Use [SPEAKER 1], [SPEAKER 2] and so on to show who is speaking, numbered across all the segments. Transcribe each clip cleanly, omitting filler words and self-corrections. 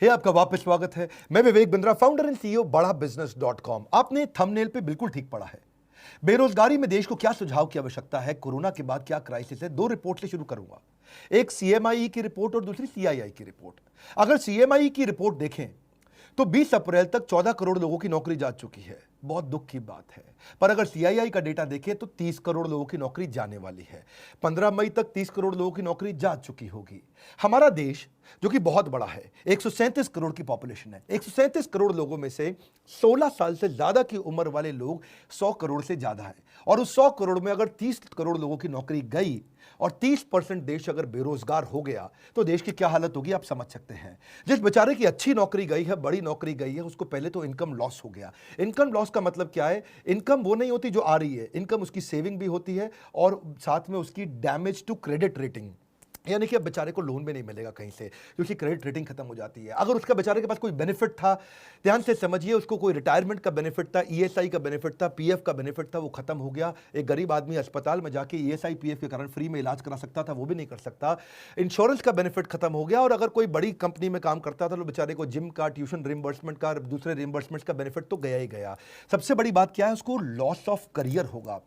[SPEAKER 1] आपका वापस स्वागत है। मैं Vivek Bindra, founder and CEO बड़ा बिजनेस .com। आपने थंबनेल पे बिल्कुल ठीक पढ़ा है। बेरोजगारी में देश को क्या सुझाव की आवश्यकता है, कोरोना के बाद क्या क्राइसिस है। दो रिपोर्ट से शुरू करूंगा, एक सीएमआई की रिपोर्ट और दूसरी सीआईआई की रिपोर्ट। अगर सीएमआई की रिपोर्ट देखें तो 20 अप्रैल तक 14 करोड़ लोगों की नौकरी जा चुकी है, बहुत दुख की बात है। पर अगर सीआईआई का डेटा देखें तो 30 करोड़ लोगों की नौकरी जाने वाली है। 15 मई तक 30 करोड़ लोगों की नौकरी जा चुकी होगी। हमारा देश जो कि बहुत बड़ा है, 137 करोड़ की पॉपुलेशन है। 137 करोड़ लोगों में से 16 साल से ज्यादा की उम्र वाले लोग 100 करोड़ से ज्यादा है। और उस 100 करोड़ में अगर 30 करोड़ लोगों की नौकरी गई और 30% देश अगर बेरोजगार हो गया तो देश की क्या हालत होगी आप समझ सकते हैं। जिस बेचारे की अच्छी नौकरी गई है, बड़ी नौकरी गई है, उसको पहले तो इनकम लॉस हो गया। इनकम लॉस का मतलब क्या है? इनकम वो नहीं होती जो आ रही है, इनकम उसकी सेविंग भी होती है और साथ में उसकी डैमेज टू क्रेडिट रेटिंग, यानी कि अब बेचारे को लोन भी नहीं मिलेगा कहीं से क्योंकि क्रेडिट रेटिंग खत्म हो जाती है। अगर उसका बेचारे के पास कोई बेनिफिट था, ध्यान से समझिए, उसको कोई रिटायरमेंट का बेनिफिट था, ईएसआई का बेनिफिट था, पीएफ का बेनिफिट था, वो खत्म हो गया। एक गरीब आदमी अस्पताल में जाके ईएसआई पीएफ के कारण फ्री में इलाज करा सकता था, वो भी नहीं कर सकता। इंश्योरेंस का बेनिफिट खत्म हो गया। और अगर कोई बड़ी कंपनी में काम करता था तो बेचारे को जिम का, ट्यूशन रिम्बर्समेंट का, दूसरे रिम्बर्समेंट का बेनिफिट तो गया ही गया। सबसे बड़ी बात क्या है? उसको लॉस ऑफ करियर होगा।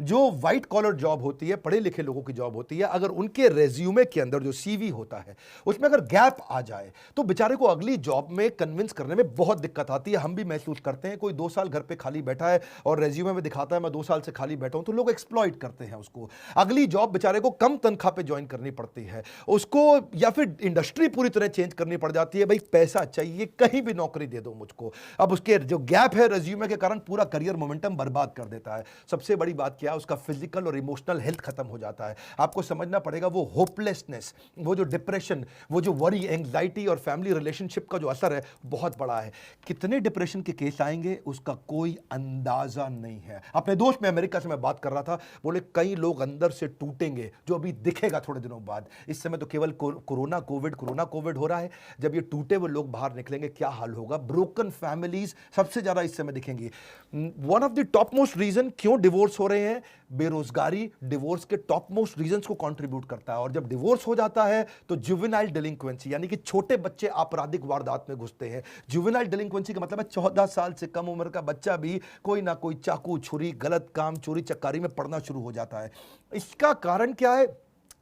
[SPEAKER 1] जो व्हाइट कॉलर जॉब होती है, पढ़े लिखे लोगों की जॉब होती है, अगर उनके रेज्यूमे के अंदर जो सीवी होता है उसमें अगर गैप आ जाए तो बेचारे को अगली जॉब में कन्विंस करने में बहुत दिक्कत आती है। हम भी महसूस करते हैं। कोई 2 साल घर पे खाली बैठा है और रेज्यूमे में दिखाता है मैं 2 साल से खाली बैठा हूं, तो लोग एक्सप्लॉइट करते हैं उसको। अगली जॉब बेचारे को कम तनख्वाह पे ज्वाइन करनी पड़ती है उसको, या फिर इंडस्ट्री पूरी तरह चेंज करनी पड़ जाती है। भाई पैसा चाहिए, कहीं भी नौकरी दे दो मुझको। अब उसके जो गैप है रेज्यूमे के कारण पूरा करियर मोमेंटम बर्बाद कर देता है। सबसे बड़ी बात क्या है? उसका फिजिकल और इमोशनल हेल्थ खत्म हो जाता है। आपको समझना पड़ेगा, वो होपलेसनेस, वो जो डिप्रेशन, वो जो वरी, एंग्जाइटी और फैमिली रिलेशनशिप का जो असर है बहुत बड़ा है। कितने डिप्रेशन के केस आएंगे उसका कोई अंदाजा नहीं है। अपने दोस्त में अमेरिका से मैं बात कर रहा था, बोले कई लोग अंदर से टूटेंगे जो अभी दिखेगा थोड़े दिनों बाद। इस समय तो केवल कोरोना कोविड हो रहा है। जब ये टूटे हुए लोग बाहर निकलेंगे क्या हाल होगा? ब्रोकन फैमिलीज सबसे ज्यादा इस समय दिखेंगी। One of the topmost reason क्यों डिवोर्स हो रहे हैं, बेरोजगारी डिवोर्स के टॉप मोस्ट रीजंस को कंट्रीब्यूट करता है। और जब डिवोर्स हो जाता है तो जुवेनाइल डिलिंक्वेंसी, यानी कि छोटे बच्चे आपराधिक वारदात में घुसते हैं। जुवेनाइल डिलिंक्वेंसी का मतलब है 14 साल से कम उम्र का बच्चा भी कोई ना कोई चाकू, छुरी, गलत काम, चोरी चक्कारी में पड़ना शुरू हो जाता है। इसका कारण क्या है?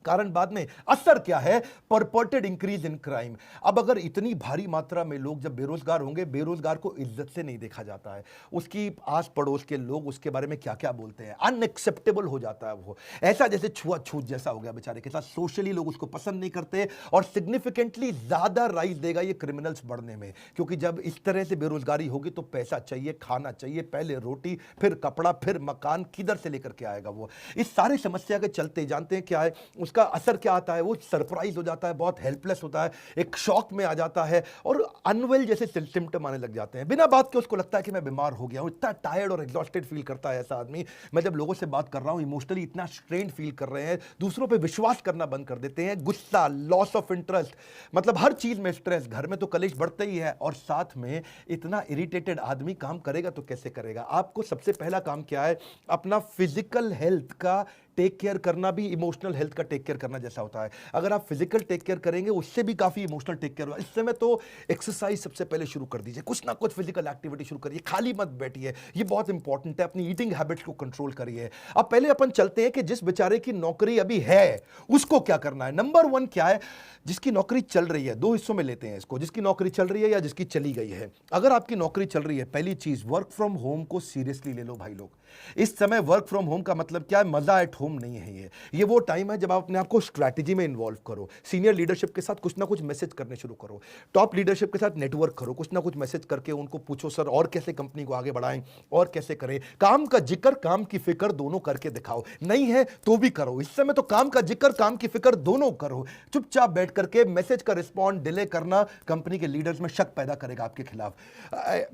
[SPEAKER 1] कारण बाद में, असर क्या है? परपर्टेड इंक्रीज इन क्राइम। अब अगर इतनी भारी मात्रा में लोग जब बेरोजगार होंगे, बेरोजगार को इज्जत से नहीं देखा जाता है। उसकी आस पड़ोस के लोग उसके बारे में क्या क्या बोलते हैं, अनएक्सेप्टेबल हो जाता है। वो ऐसा जैसे छुआछूत जैसा हो गया बेचारे के साथ। सोशली लोग उसको पसंद नहीं करते और सिग्निफिकेंटली ज्यादा राइज देगा ये क्रिमिनल्स बढ़ने में। क्योंकि जब इस तरह से बेरोजगारी होगी तो पैसा चाहिए, खाना चाहिए, पहले रोटी, फिर कपड़ा, फिर मकान, किधर से लेकर के आएगा वो? इस सारी समस्या के चलते जानते हैं क्या है उसका असर क्या आता है? वो सरप्राइज हो जाता है, बहुत हेल्पलेस होता है, एक शॉक में आ जाता है और अनवेल जैसे सिम्टम आने लग जाते हैं। बिना बात के उसको लगता है कि मैं बीमार हो गया हूं। इतना टायर्ड और एग्जॉस्टेड फील करता है ऐसा आदमी। मैं जब लोगों से बात कर रहा हूं, इमोशनली इतना स्ट्रेन फील कर रहे हैं, दूसरों पे विश्वास करना बंद कर देते हैं, गुस्सा, लॉस ऑफ इंटरेस्ट, मतलब हर चीज में स्ट्रेस, घर में तो कलेश बढ़ता ही है और साथ में इतना इरिटेटेड आदमी काम करेगा तो कैसे करेगा? आपको सबसे पहला काम क्या है? अपना फिजिकल हेल्थ का टेक केयर करना भी इमोशनल हेल्थ का टेक केयर करना जैसा होता है। अगर आप फिजिकल टेक केयर करेंगे उससे भी काफी इमोशनल टेक केयर होगा। इस समय तो एक्सरसाइज सबसे पहले शुरू कर दीजिए, कुछ ना कुछ फिजिकल एक्टिविटी शुरू करिए, खाली मत बैठिए, ये बहुत इंपॉर्टेंट है। अपनी ईटिंग हैबिट्स को कंट्रोल करिए। अब पहले अपन चलते हैं कि जिस बेचारे की नौकरी अभी है उसको क्या करना है। नंबर 1 क्या है? जिसकी नौकरी चल रही है, 2 हिस्सों में लेते हैं इसको, जिसकी नौकरी चल रही है या जिसकी चली गई है। अगर आपकी नौकरी चल रही है, पहली चीज वर्क फ्रॉम होम को सीरियसली ले लो भाई लोग। इस समय वर्क फ्रॉम होम का मतलब क्या है? मजा एट होम नहीं है। ये वो टाइम है जब आप अपने आप को स्ट्रैटेजी में इन्वॉल्व करो, सीनियर लीडरशिप के साथ कुछ ना कुछ मैसेज करने शुरू करो, टॉप लीडरशिप के साथ नेटवर्क करो, कुछ ना कुछ मैसेज करके उनको पूछो सर और कैसे कंपनी को आगे बढ़ाएं और कैसे करें। काम का जिक्र, काम की फिक्र दोनों करके दिखाओ। नहीं है तो भी करो। इस समय तो काम का जिक्र, काम की फिक्र दोनों करो। चुपचाप बैठ करके मैसेज का रिस्पॉन्ड डिले करना कंपनी के लीडर्स में शक पैदा करेगा आपके खिलाफ।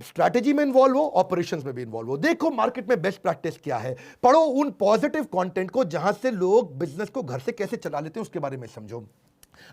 [SPEAKER 1] स्ट्रैटेजी में इन्वॉल्व हो, ऑपरेशंस में भी इन्वॉल्व हो। देखो मार्केट में बेस्ट प्रैक्टिस क्या है, पढ़ो उन पॉजिटिव कंटेंट को जहां से लोग बिजनेस को घर से कैसे चला लेते हैं उसके बारे में समझो।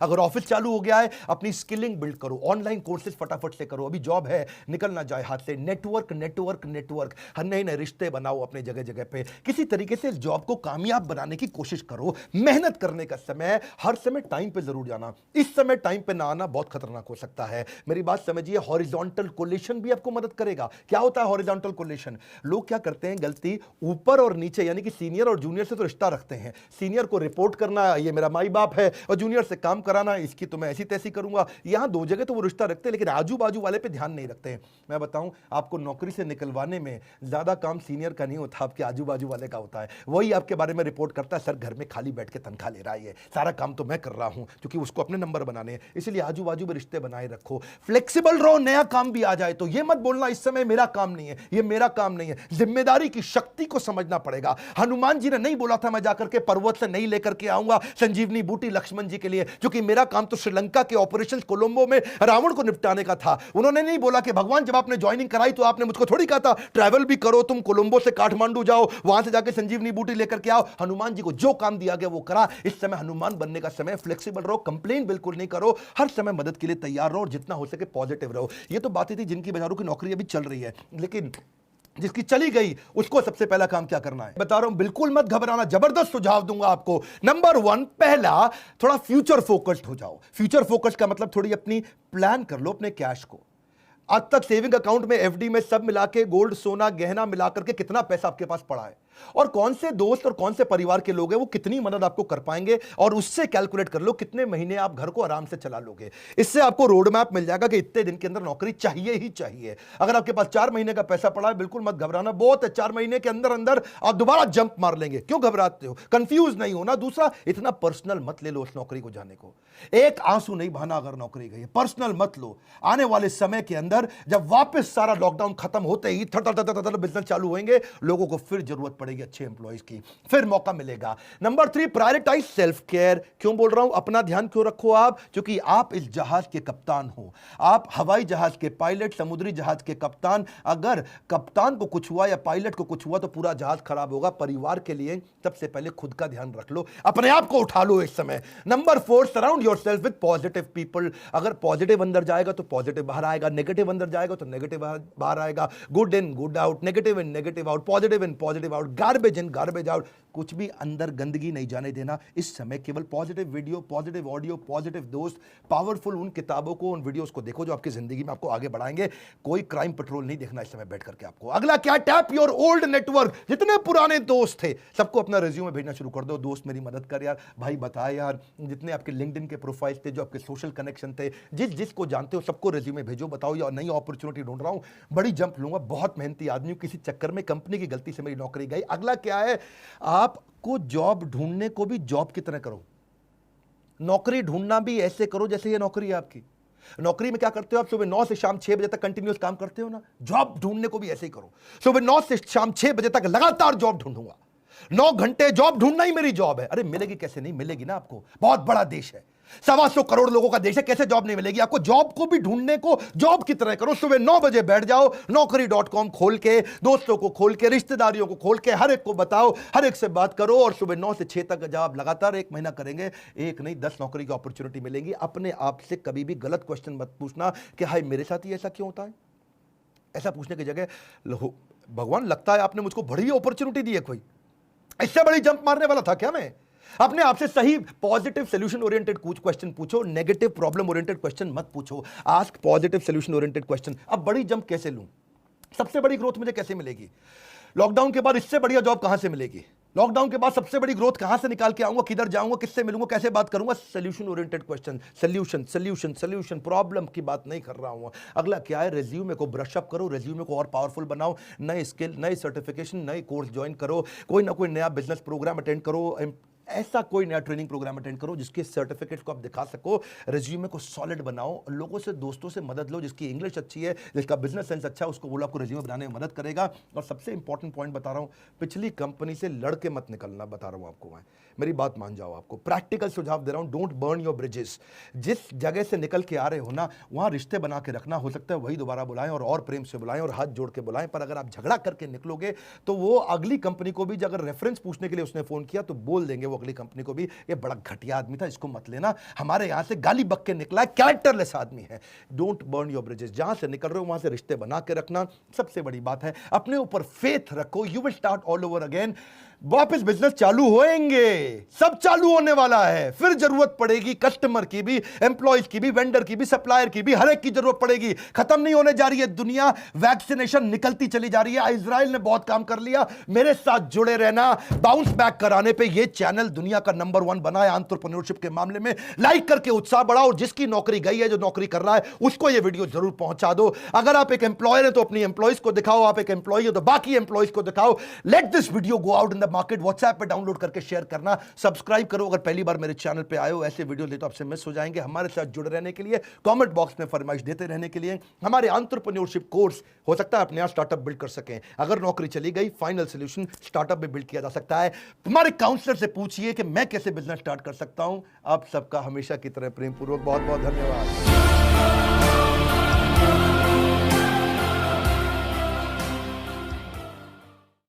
[SPEAKER 1] अगर ऑफिस चालू हो गया है, अपनी स्किलिंग बिल्ड करो, ऑनलाइन कोर्सेज फटाफट से करो, अभी जॉब है निकल ना जाए हाथ से। नेटवर्क नेटवर्क नेटवर्क, हर नए नए रिश्ते बनाओ अपने जगह जगह पे, किसी तरीके से जॉब को कामयाब बनाने की कोशिश करो। मेहनत करने का समय, हर समय टाइम पे जरूर जाना, इस समय टाइम पे ना आना बहुत खतरनाक हो सकता है। मेरी बात समझिए, हॉरिजॉन्टल कोलेशन भी आपको मदद करेगा। क्या होता है हॉरिजॉन्टल कोलेशन? लोग क्या करते हैं गलती, ऊपर और नीचे यानी कि सीनियर और जूनियर से तो रिश्ता रखते हैं, सीनियर को रिपोर्ट करना, ये मेरा माई बाप है, और जूनियर से काम कराना, इसकी तो मैं ऐसी तैसी करूंगा। यहां दो जगह तो वो रिश्ता रखते हैं, लेकिन आजू बाजू वाले पे ध्यान नहीं रखते हैं। मैं बताऊं, आपको नौकरी से निकलवाने में ज्यादा काम सीनियर का नहीं होता, आपके आजू बाजू वाले का होता है। वही आपके बारे में रिपोर्ट करता है, सर घर में खाली बैठ के तनख्वाह ले रहा है, ये सारा काम तो मैं कर रहा हूं, क्योंकि उसको अपने नंबर बनाने हैं। इसलिए आजू बाजू में रिश्ते बनाए रखो, फ्लेक्सिबल रहो। नया काम भी आ जाए तो ये मत बोलना इस समय मेरा काम नहीं है, ये मेरा काम नहीं है। जिम्मेदारी की शक्ति को समझना पड़ेगा। हनुमान जी ने नहीं बोला था मैं जाकर के पर्वत से नहीं लेकर के आऊंगा संजीवनी बूटी लक्ष्मण जी के लिए, क्योंकि मेरा काम तो श्रीलंका के ऑपरेशन कोलंबो में रावण को निपटाने का था। उन्होंने नहीं बोला कि भगवान जब आपने ज्वाइनिंग कराई तो आपने मुझको थोड़ी कहा था ट्रैवल भी करो, तुम कोलंबो से काठमांडू जाओ, वहां से जाके संजीवनी बूटी लेकर के आओ। हनुमान जी को जो काम दिया गया वो करा। इस समय हनुमान बनने का समय। फ्लेक्सिबल रहो, कंप्लेन बिल्कुल नहीं करो, हर समय मदद के लिए तैयार रहो और जितना हो सके पॉजिटिव रहो। ये तो बातें थी जिनकी बाजारों की नौकरी अभी चल रही है, लेकिन जिसकी चली गई उसको सबसे पहला काम क्या करना है बता रहा हूं। बिल्कुल मत घबराना, जबरदस्त सुझाव दूंगा आपको। नंबर 1, पहला, थोड़ा फ्यूचर फोकस्ड हो जाओ। फ्यूचर फोकस्ड का मतलब थोड़ी अपनी प्लान कर लो अपने कैश को। आज तक सेविंग अकाउंट में, एफडी में सब मिला के, गोल्ड सोना गहना मिला करके कितना पैसा आपके पास पड़ा है, और कौन से दोस्त और कौन से परिवार के लोग हैं वो कितनी मदद आपको कर पाएंगे, और उससे कैलकुलेट कर लो कितने महीने आप घर को आराम से चला लोगे। इससे आपको रोड मैप मिल जाएगा कि इतने दिन के अंदर नौकरी चाहिए ही चाहिए। अगर आपके पास 4 महीने का पैसा पड़ा है, बिल्कुल मत घबराना, बहुत है, 4 महीने के अंदर अंदर आप दोबारा जंप मार लेंगे। क्यों घबराते हो? कंफ्यूज नहीं होना। दूसरा, इतना पर्सनल मत ले लो उस नौकरी को जाने को। एक आंसू नहीं बहाना अगर नौकरी गई है, पर्सनल मत लो। आने वाले समय के अंदर जब वापस सारा लॉकडाउन खत्म होते ही बिजनेस चालू होंगे, लोगों को फिर जरूरत पड़ेगी अच्छे एम्प्लॉइज की, फिर मौका मिलेगा। Number 3, prioritise self care. क्यों बोल रहा हूं अपना ध्यान क्यों रखो आप? क्योंकि आप इस जहाज के कप्तान हो, आप हवाई जहाज के पायलट, समुद्री जहाज के कप्तान। अगर कप्तान को कुछ हुआ या पायलट को कुछ हुआ तो पूरा जहाज खराब होगा। परिवार के लिए सबसे पहले खुद का ध्यान रख लो, अपने आप को उठा लो इस समय। Number 4, surround yourself with positive people. अगर पॉजिटिव अंदर जाएगा तो पॉजिटिव बाहर आएगा, नेगेटिव अंदर जाएगा तो नेगेटिव बाहर आएगा। Good in good out, negative in negative out, positive in positive out, garbage in garbage out. कुछ भी अंदर गंदगी नहीं जाने देना इस समय। केवल positive video, positive audio, positive दोस्त, पावरफुल उन किताबों को, उन वीडियोस को देखो जो आपकी जिंदगी में आपको आगे बढ़ाएंगे। कोई क्राइम पेट्रोल नहीं देखना इस समय बैठ करके आपको। अगला क्या? Tap your old network. जितने पुराने दोस्त थे सबको अपना रिज्यूमे भेजना शुरू कर दो। दोस्त मेरी मदद कर यार, भाई बता यार, जितने आपके लिंक्डइन के प्रोफाइल्स थे, जो आपके सोशल कनेक्शन थे, जिसको जानते हो सबको रिज्यूमे भेजो। बताओ यार नई अपॉर्चुनिटी ढूंढ रहा हूं, बड़ी जंप लूंगा, बहुत मेहनती आदमी हूं, किसी चक्कर में कंपनी की गलती से मेरी नौकरी गई। अगला क्या है? आपको जॉब ढूंढने को भी जॉब की तरह करो। नौकरी ढूंढना भी ऐसे करो जैसे ये नौकरी है आपकी। नौकरी में क्या करते हो आप? सुबह 9 से शाम 6 बजे तक कंटिन्यूस काम करते हो ना, जॉब ढूंढने को भी ऐसे ही करो। सुबह 9 से शाम 6 बजे तक लगातार जॉब ढूंढूंगा, 9 घंटे जॉब ढूंढना ही मेरी जॉब है। अरे मिलेगी कैसे? नहीं मिलेगी ना आपको, बहुत बड़ा देश है, 125 करोड़ लोगों का देश है, कैसे जॉब नहीं मिलेगी आपको? जॉब को भी ढूंढने को जॉब की तरह करो। सुबह 9 बजे बैठ जाओ, naukri.com खोल के, दोस्तों को खोल के, रिश्तेदारियों को खोल के, हर एक को बताओ, हर एक से बात करो, और सुबह 9 से 6 तक जब आप लगातार 1 महीना करेंगे, एक नहीं 10 नौकरी की अपॉर्चुनिटी मिलेंगी। अपने आप से कभी भी गलत क्वेश्चन मत पूछना कि हाय मेरे साथ ही ऐसा क्यों होता है। ऐसा पूछने की जगह भगवान लगता है आपने मुझको बड़ी अपॉर्चुनिटी दी है, कोई इससे बड़ी जंप मारने वाला था क्या मैं? अपने आप से सही पॉजिटिव सोल्यूशन ओरिएंटेड कुछ क्वेश्चन पूछो, नेगेटिव प्रॉब्लम ओरिएंटेड क्वेश्चन मत पूछो। Ask positive solution oriented question. अब बड़ी जंप कैसे लूं? सबसे बड़ी ग्रोथ मुझे कैसे मिलेगी? लॉकडाउन के बाद इससे बढ़िया जॉब कहां से मिलेगी? लॉकडाउन के बाद सबसे बड़ी ग्रोथ कहां से निकाल के आऊंगा? किधर जाऊंगा? किससे मिलूंगा? कैसे बात करूंगा? Solution oriented question, solution solution solution, problem की बात नहीं कर रहा हूं। अगला क्या है? रिज्यूमे को ब्रश अप करो, रिज्यूमे को और पावरफुल बनाओ, नए स्किल, नए सर्टिफिकेशन, नए कोर्स ज्वाइन करो, कोई ना कोई नया बिजनेस प्रोग्राम अटेंड करो, ऐसा कोई नया ट्रेनिंग प्रोग्राम अटेंड करो जिसके सर्टिफिकेट को आप दिखा सको। रिज्यूमे को सॉलिड बनाओ, लोगों से, दोस्तों से मदद लो, जिसकी इंग्लिश अच्छी है, जिसका बिजनेस सेंस अच्छा है, उसको बोलो आपको रिज्यूमे बनाने में मदद करेगा। और सबसे इंपॉर्टेंट पॉइंट बता रहा हूं, पिछली कंपनी से लड़के मत निकलना, बता रहा हूं आपको मैं, मेरी बात मान जाओ। आपको प्रैक्टिकल सुझाव दे रहा हूं, डोंट बर्न योर ब्रिजेस। जिस जगह से निकल के आ रहे हो ना, वहां रिश्ते बना के रखना। हो सकता है वही दोबारा बुलाएं और प्रेम से बुलाएं और हाथ जोड़ के बुलाएं, पर अगर आप झगड़ा करके निकलोगे तो वो अगली कंपनी को भी अगर रेफरेंस पूछने के लिए उसने फोन किया तो बोल देंगे वो अगली कंपनी को भी, ये बड़ा घटिया आदमी था, इसको मत लेना, हमारे यहां से गाली बक के निकला है, कैरेक्टरलेस आदमी है। डोंट बर्न योर ब्रिजेस, जहां से निकल रहे हो वहां से रिश्ते बना के रखना सबसे बड़ी बात है। अपने ऊपर फेथ रखो, you will start all over again. वापस बिजनेस चालू होएंगे, सब चालू होने वाला है, फिर जरूरत पड़ेगी कस्टमर की भी, एम्प्लॉयज की भी, वेंडर की भी, सप्लायर की भी, हर एक की जरूरत पड़ेगी। खत्म नहीं होने जा रही है दुनिया, वैक्सीनेशन निकलती चली जा रही है। इजराइल ने बहुत काम कर लिया, मेरे साथ जुड़े रहना। बाउंस बैक कराने पे ये चैनल दुनिया का नंबर 1 बना है एंटरप्रेन्योरशिप के मामले में। लाइक करके उत्साह बढ़ाओ, और जिसकी नौकरी गई है, जो नौकरी कर रहा है, उसको ये वीडियो जरूर पहुंचा दो। अगर आप एक एम्प्लॉयर है तो अपनी एम्प्लॉयज को दिखाओ, आप एक एम्प्लॉय हो तो बाकी एम्प्लॉयज को दिखाओ। Let this video go out in the market. WhatsApp पे डाउनलोड करके शेयर करना, सब्सक्राइब करो अगर पहली बार मेरे चैनल पे आए हो। ऐसे वीडियो ले तो आपसे मिस हो जाएंगे। हमारे साथ जुड़े रहने के लिए, कमेंट बॉक्स में फरमाइश देते रहने के लिए, हमारे एंटरप्रेन्योरशिप कोर्स हो सकता है अपने यहां स्टार्टअप बिल्ड कर सकें। अगर नौकरी चली गई, फाइनल सॉल्यूशन स्टार्टअप भी बिल्ड किया जा सकता है। तुम्हारे काउंसलर से पूछिए कि मैं कैसे बिजनेस स्टार्ट कर सकता हूं। आप सबका हमेशा की तरह प्रेम पूर्वक बहुत बहुत धन्यवाद।